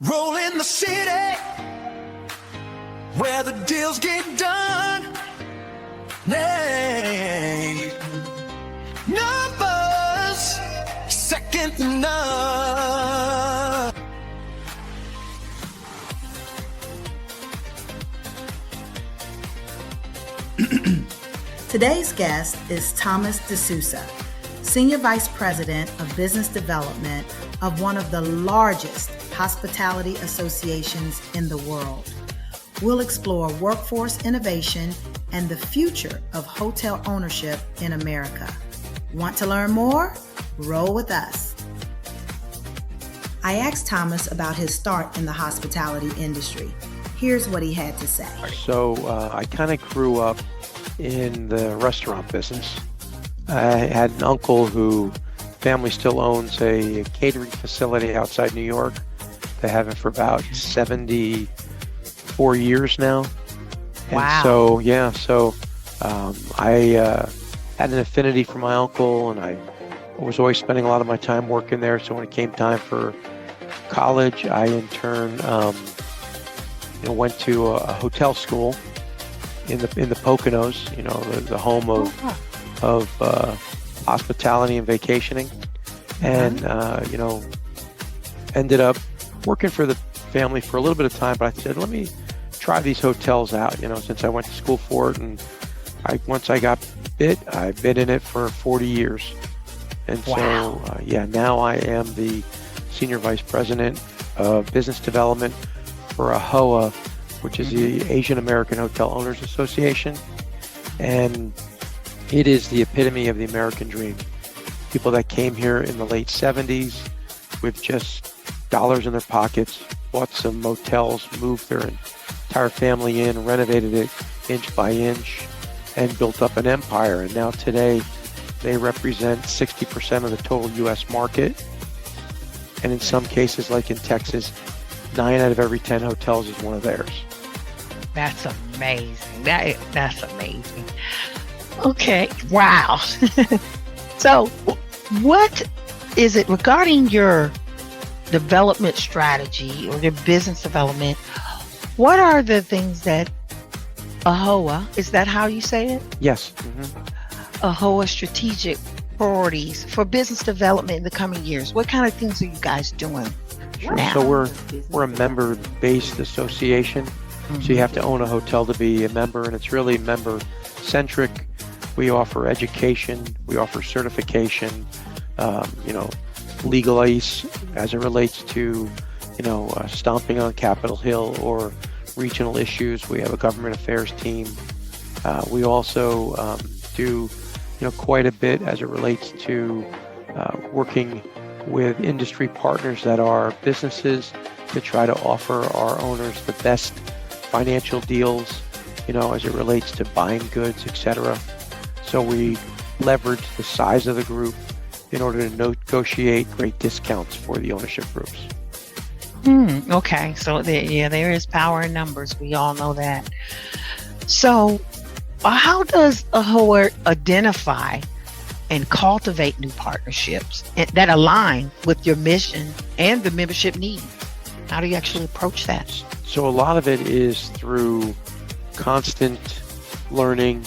Roll in the city where the deals get done. Hey, numbers second to none. Today's guest is Thomas Sousa, Senior Vice President of Business Development of one of the largest hospitality associations in the world. We'll explore workforce innovation and the future of hotel ownership in America. Want to learn more? Roll with us. I asked Thomas about his start in the hospitality industry. Here's what he had to say. So I kind of grew up in the restaurant business. I had an uncle who family still owns a catering facility outside New York. They have it for about 74 years now. Wow. And so I had an affinity for my uncle, and I was always spending a lot of my time working there. So when it came time for college, I in turn went to a hotel school in the Poconos, the home of hospitality and vacationing, and ended up working for the family for a little bit of time. But I said, let me try these hotels out, since I went to school for it. And once I got bit, I bit in it for 40 years. And Wow. so, now I am the Senior Vice President of Business Development for AAHOA, which is the Asian American Hotel Owners Association. And it is the epitome of the American dream. People that came here in the late 70s with just dollars in their pockets, bought some motels, moved their entire family in, renovated it inch by inch, and built up an empire. And now today, they represent 60% of the total U.S. market. And in some cases, like in Texas, 9 out of every 10 hotels is one of theirs. That's amazing. That's amazing. Okay. Wow. So what is it regarding your development strategy or your business development? What are the things that AAHOA, is that how you say it? Yes. AAHOA strategic priorities for business development in the coming years? What kind of things are you guys doing now? So we're a member-based association. So you have to own a hotel to be a member, and it's really member-centric. We offer education, we offer certification, legal ice as it relates to, stomping on Capitol Hill or regional issues. We have a government affairs team. We also do, quite a bit as it relates to working with industry partners that are businesses to try to offer our owners the best financial deals, as it relates to buying goods, etc. So we leverage the size of the group in order to negotiate great discounts for the ownership groups. Okay. So there is power in numbers. We all know that. So how does AAHOA identify and cultivate new partnerships that align with your mission and the membership needs? How do you actually approach that? So a lot of it is through constant learning,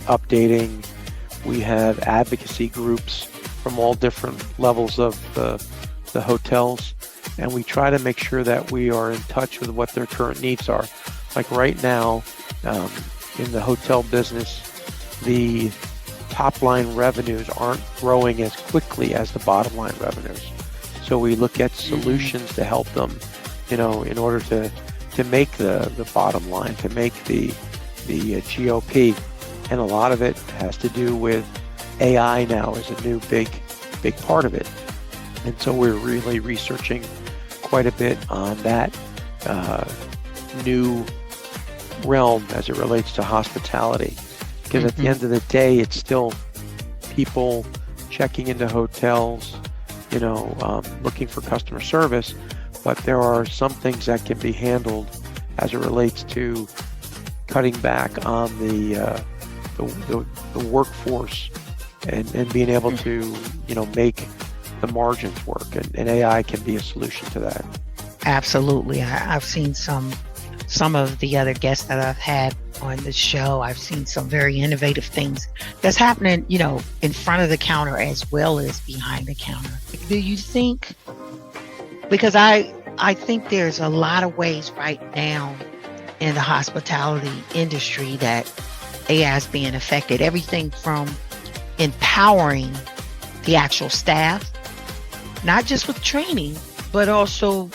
updating. We have advocacy groups from all different levels of the hotels, and we try to make sure that we are in touch with what their current needs are. Like right now, in the hotel business, the top line revenues aren't growing as quickly as the bottom line revenues. So we look at solutions to help them, in order to make the bottom line, to make the GOP. And a lot of it has to do with AI now is a new big part of it. And so we're really researching quite a bit on that new realm as it relates to hospitality. Because at the end of the day, it's still people checking into hotels, looking for customer service, but there are some things that can be handled as it relates to cutting back on the workforce and being able to, make the margins work. And AI can be a solution to that. Absolutely. I've seen some of the other guests that I've had on the show. I've seen some very innovative things that's happening, in front of the counter as well as behind the counter. Do you think, because I think there's a lot of ways right now in the hospitality industry that AI is being affected. Everything from empowering the actual staff, not just with training, but also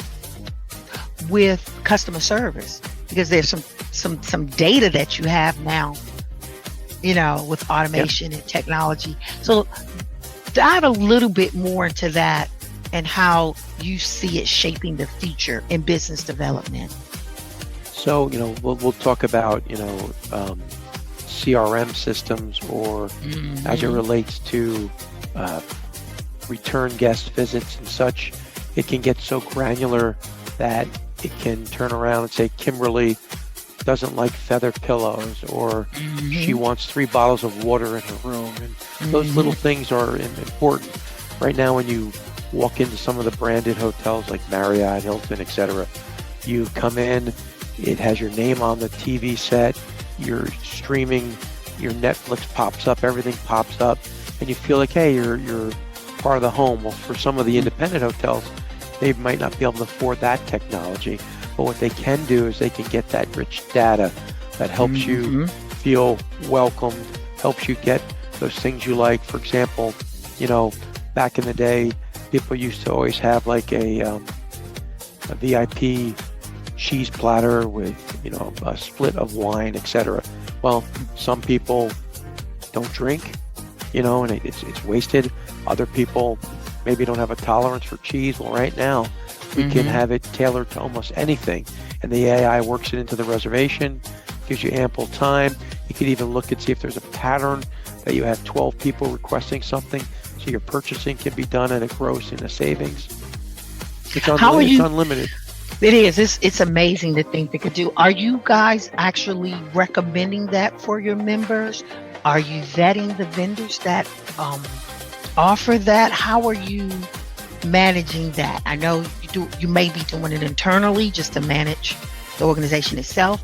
with customer service, because there's some data that you have now, with automation and technology. So dive a little bit more into that and how you see it shaping the future in business development. So, we'll talk about, CRM systems, or as it relates to return guest visits and such. It can get so granular that it can turn around and say, Kimberly doesn't like feather pillows, or she wants 3 bottles of water in her room. And those little things are important. Right now, when you walk into some of the branded hotels like Marriott, Hilton, etc., you come in, it has your name on the TV set, you're streaming, your Netflix pops up, everything pops up, and you feel like, hey, you're part of the home. Well, for some of the independent hotels, they might not be able to afford that technology, but what they can do is they can get that rich data that helps you feel welcomed, helps you get those things you like. For example, back in the day, people used to always have like a VIP cheese platter with, a split of wine, etc. Well, some people don't drink, and it's wasted. Other people maybe don't have a tolerance for cheese. Well, right now we can have it tailored to almost anything, and the AI works it into the reservation, gives you ample time. You could even look and see if there's a pattern that you have 12 people requesting something, so your purchasing can be done at a gross and a savings. It's unlimited. It is. It's amazing the things they could do. Are you guys actually recommending that for your members? Are you vetting the vendors that offer that? How are you managing that? I know you may be doing it internally just to manage the organization itself.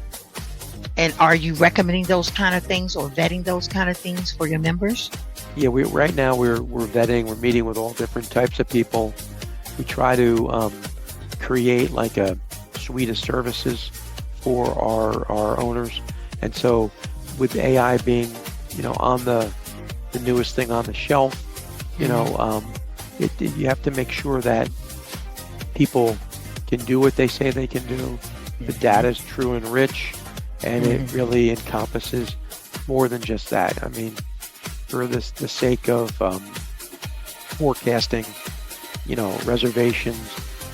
And are you recommending those kind of things or vetting those kind of things for your members? Yeah, right now we're vetting. We're meeting with all different types of people. We try to create like a suite of services for our owners. And so with AI being, on the newest thing on the shelf, you have to make sure that people can do what they say they can do. The data is true and rich, and it really encompasses more than just that. I mean, for the sake of forecasting, reservations,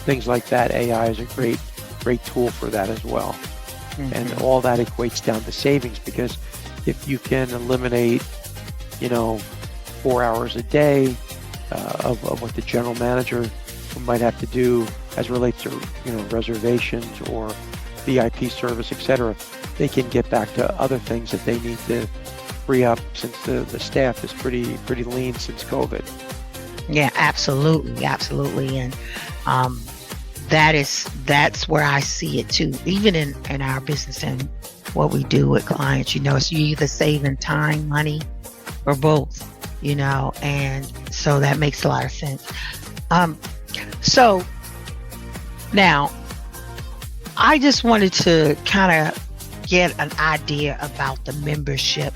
things like that, AI is a great tool for that as well. And all that equates down to savings, because if you can eliminate, 4 hours a day of what the general manager might have to do as it relates to, reservations or VIP service, etc., they can get back to other things that they need to free up, since the staff is pretty lean since COVID. Yeah, absolutely. And that's where I see it too, even in our business and what we do with clients. So you either saving time, money, or both, and so that makes a lot of sense. So now I just wanted to kind of get an idea about the membership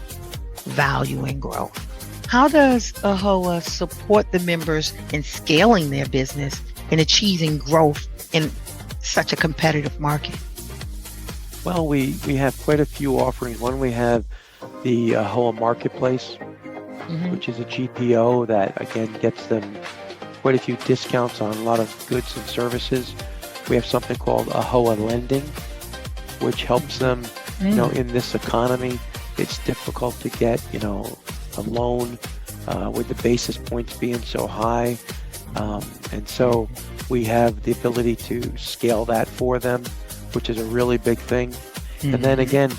value and growth. How does AAHOA support the members in scaling their business and achieving growth in such a competitive market? Well, we have quite a few offerings. One, we have the AAHOA Marketplace, which is a GPO that, again, gets them quite a few discounts on a lot of goods and services. We have something called AAHOA Lending, which helps them, in this economy. It's difficult to get, a loan with the basis points being so high. And so we have the ability to scale that for them, which is a really big thing. And then again,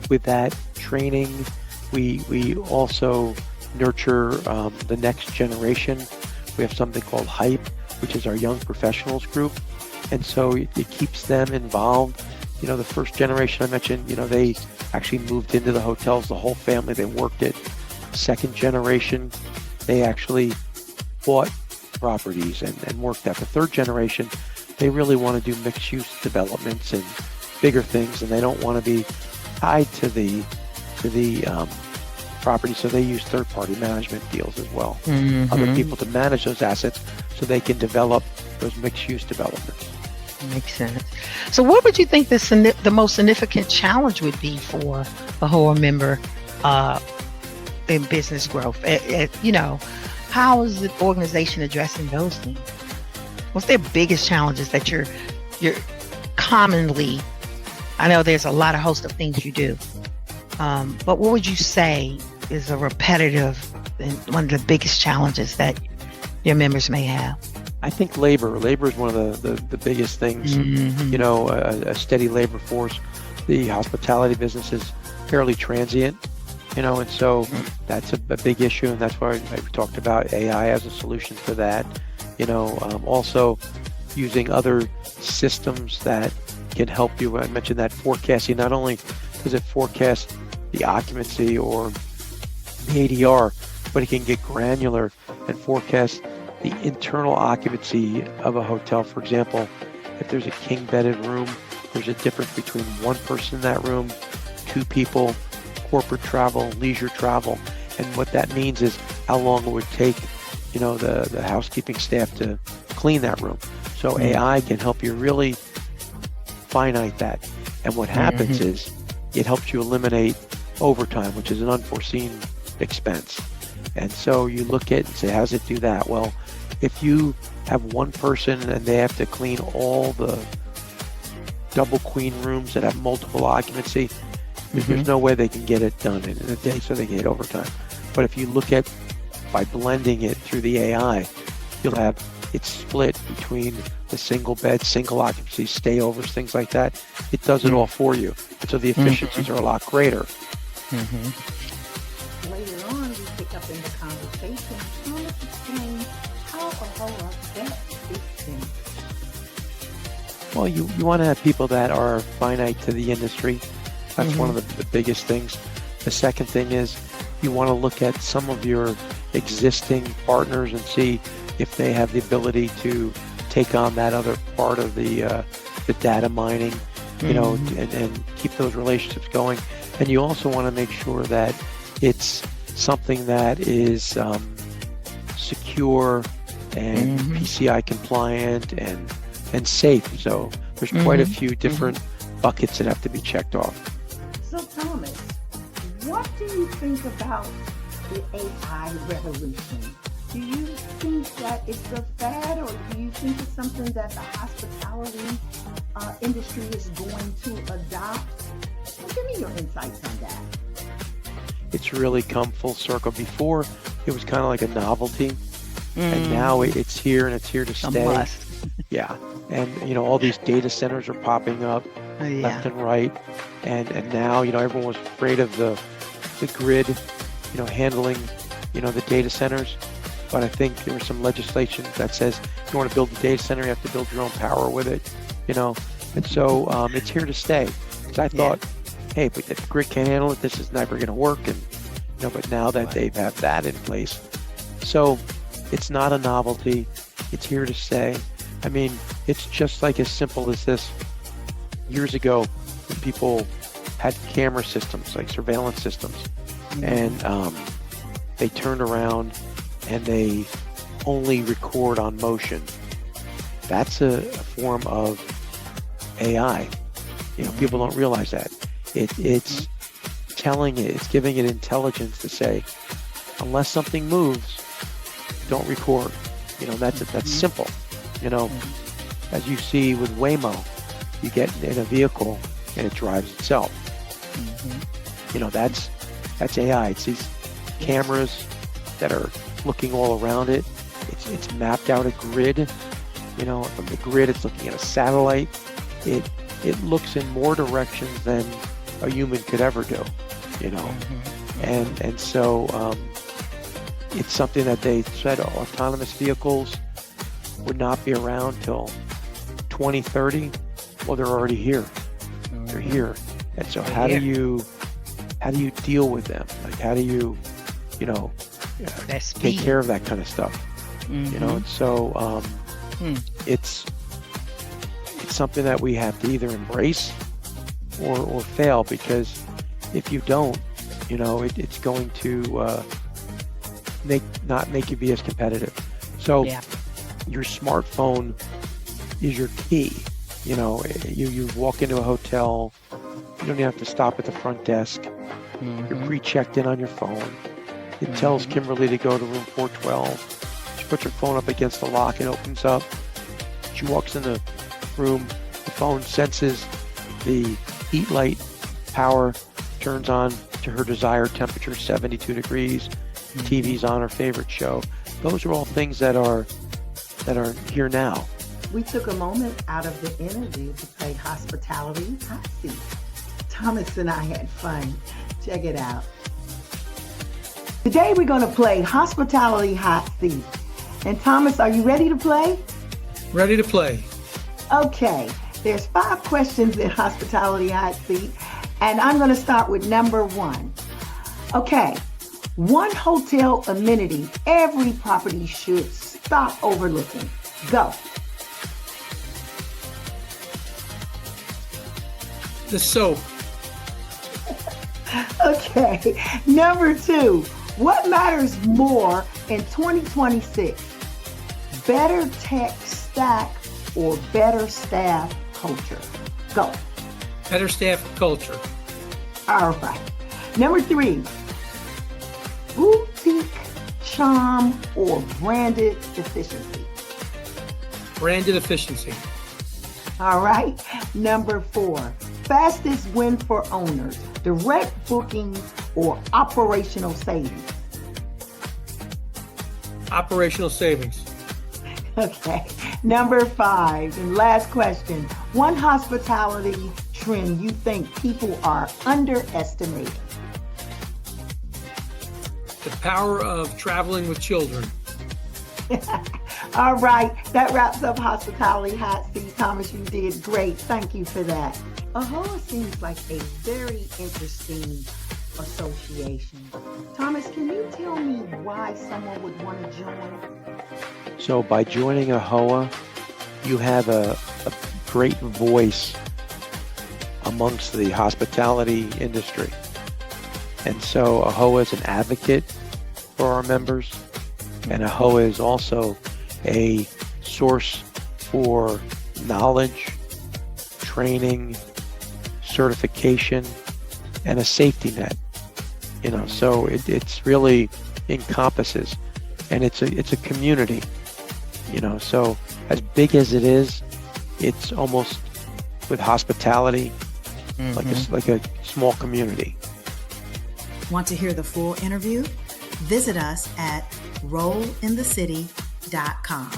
with that training, we also nurture the next generation. We have something called HYPE, which is our young professionals group. And so it keeps them involved. The first generation I mentioned, they actually moved into the hotels, the whole family, they worked it. Second generation, they actually bought properties and worked that. The third generation, they really want to do mixed use developments and bigger things, and they don't want to be tied to the property, so they use third-party management deals as well. Other people to manage those assets so they can develop those mixed-use developments. Makes sense. So what would you think the most significant challenge would be for a AAHOA member in business growth? How is the organization addressing those things? What's their biggest challenges that you're commonly, I know there's a lot of host of things you do, but what would you say is a repetitive and one of the biggest challenges that your members may have? I think labor is one of the biggest things. A steady labor force. The hospitality business is fairly transient, and so that's a big issue, and that's why I talked about AI as a solution for that. Also using other systems that can help you. I mentioned that forecasting. Not only does it forecast the occupancy or the ADR, but it can get granular and forecast the internal occupancy of a hotel. For example, if there's a king bedded room, there's a difference between one person in that room, two people, corporate travel, leisure travel. And what that means is how long it would take, the housekeeping staff to clean that room. So AI can help you really finite that. And what happens is it helps you eliminate overtime, which is an unforeseen expense. And so you look at it and say, how does it do that? Well, if you have one person and they have to clean all the double queen rooms that have multiple occupancy, there's no way they can get it done in a day, so they get overtime. But if you look at, by blending it through the AI, you'll have it split between the single bed, single occupancy, stayovers, things like that. It does it all for you. So the efficiencies are a lot greater. Later on, we pick up in the conversation, let's explain how AAHOA vets these things. Well, you want to have people that are finite to the industry. That's one of the biggest things. The second thing is you want to look at some of your existing partners and see if they have the ability to take on that other part of the data mining, and keep those relationships going. And you also want to make sure that it's something that is secure and PCI compliant and safe. So there's quite a few different buckets that have to be checked off. So Thomas, what do you think about the AI revolution? Do you think that it's a fad, or do you think it's something that the hospitality industry is going to adopt? Well, give me your insights on that. It's really come full circle. Before, it was kind of like a novelty, and now it's here and it's here to stay. A must. Yeah, and all these data centers are popping up left and right, and now everyone was afraid of the grid, handling the data centers. But I think there was some legislation that says if you want to build a data center, you have to build your own power with it, and so it's here to stay. Because I thought, hey, but if the grid can't handle it, this is never going to work, and but now that they have that in place, so it's not a novelty. It's here to stay. I mean, it's just like as simple as this. Years ago, when people had camera systems, like surveillance systems, and they turned around and they only record on motion. That's a form of AI. People don't realize that. It's telling it, it's giving it intelligence to say, unless something moves, don't record. That's simple. As you see with Waymo, you get in a vehicle and it drives itself. That's AI. It's these cameras that are looking all around it. It's mapped out a grid. From the grid, it's looking at a satellite. It looks in more directions than a human could ever do. And so it's something that they said autonomous vehicles would not be around till 2030, well, they're already here. They're here. And so how do you deal with them? Like, how do you take care of that kind of stuff? And so it's something that we have to either embrace or fail, because if you don't, it's going to not make you be as competitive. So your smartphone is your key. You walk into a hotel, you don't even have to stop at the front desk. You're pre-checked in on your phone. It tells Kimberly to go to room 412. She puts her phone up against the lock and opens up. She walks in the room. The phone senses the heat light power, turns on to her desired temperature, 72 degrees. TV's on, her favorite show. Those are all things that are here now. We took a moment out of the interview to play Hospitality Hot Seat. Thomas and I had fun. Check it out. Today we're going to play Hospitality Hot Seat. And Thomas, are you ready to play? Ready to play. Okay, there's 5 questions in Hospitality Hot Seat, and I'm going to start with number 1. Okay, one hotel amenity every property should stop overlooking. Go. The soap. Okay, number 2. What matters more in 2026? Better tech stack or better staff culture? Go. Better staff culture. All right. Number 3. Boutique charm or branded efficiency? Branded efficiency. All right. Number 4. Fastest win for owners, direct bookings or operational savings? Operational savings. Okay. Number 5, and last question. One hospitality trend you think people are underestimating? The power of traveling with children. All right. That wraps up Hospitality Hot Seat. Thomas, you did great. Thank you for that. AAHOA seems like a very interesting association. Thomas, can you tell me why someone would want to join? So by joining AAHOA, you have a great voice amongst the hospitality industry. And so AAHOA is an advocate for our members, and AAHOA is also a source for knowledge, training, certification, and a safety net. So it's really encompasses, and it's a community. So as big as it is, it's almost with hospitality like a small community. Want to hear the full interview? Visit us at rollinthecity.com.